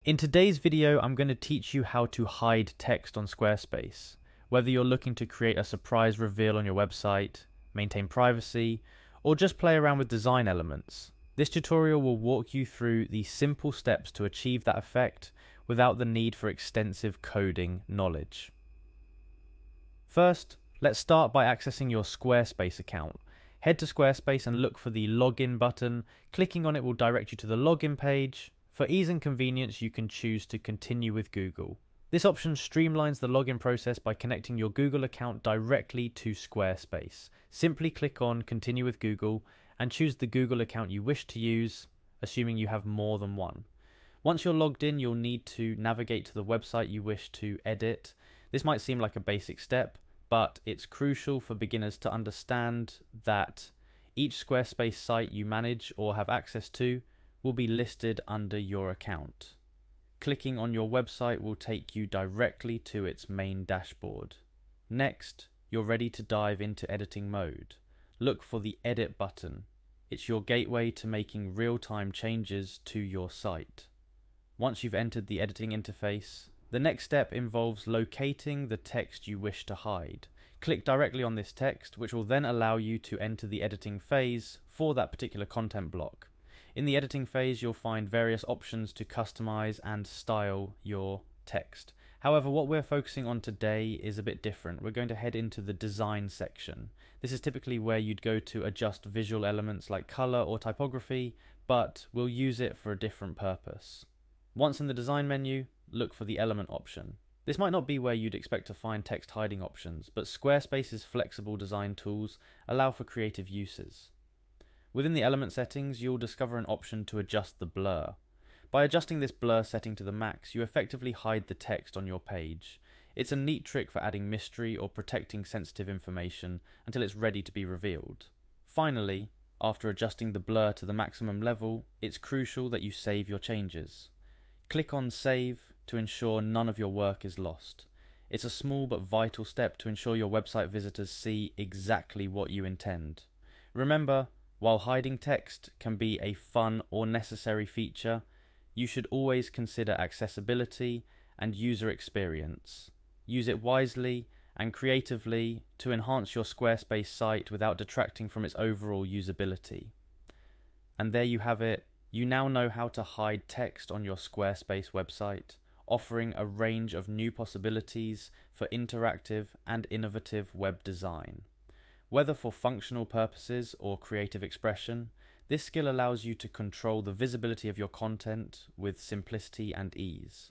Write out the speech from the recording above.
In today's video, I'm going to teach you how to hide text on Squarespace. Whether you're looking to create a surprise reveal on your website, maintain privacy, or just play around with design elements, this tutorial will walk you through the simple steps to achieve that effect without the need for extensive coding knowledge. First, let's start by accessing your Squarespace account. Head to Squarespace and look for the login button. Clicking on it will direct you to the login page. For ease and convenience, you can choose to continue with Google. This option streamlines the login process by connecting your Google account directly to Squarespace. Simply click on Continue with Google and choose the Google account you wish to use, assuming you have more than one. Once you're logged in, you'll need to navigate to the website you wish to edit. This might seem like a basic step, but it's crucial for beginners to understand that each Squarespace site you manage or have access to will be listed under your account. Clicking on your website will take you directly to its main dashboard. Next, you're ready to dive into editing mode. Look for the Edit button. It's your gateway to making real-time changes to your site. Once you've entered the editing interface, the next step involves locating the text you wish to hide. Click directly on this text, which will then allow you to enter the editing phase for that particular content block. In the editing phase, you'll find various options to customize and style your text. However, what we're focusing on today is a bit different. We're going to head into the design section. This is typically where you'd go to adjust visual elements like color or typography, but we'll use it for a different purpose. Once in the design menu, look for the element option. This might not be where you'd expect to find text hiding options, but Squarespace's flexible design tools allow for creative uses. Within the element settings, you'll discover an option to adjust the blur. By adjusting this blur setting to the max, you effectively hide the text on your page. It's a neat trick for adding mystery or protecting sensitive information until it's ready to be revealed. Finally, after adjusting the blur to the maximum level, it's crucial that you save your changes. Click on Save to ensure none of your work is lost. It's a small but vital step to ensure your website visitors see exactly what you intend. Remember, while hiding text can be a fun or necessary feature, you should always consider accessibility and user experience. Use it wisely and creatively to enhance your Squarespace site without detracting from its overall usability. And there you have it. You now know how to hide text on your Squarespace website, offering a range of new possibilities for interactive and innovative web design. Whether for functional purposes or creative expression, this skill allows you to control the visibility of your content with simplicity and ease.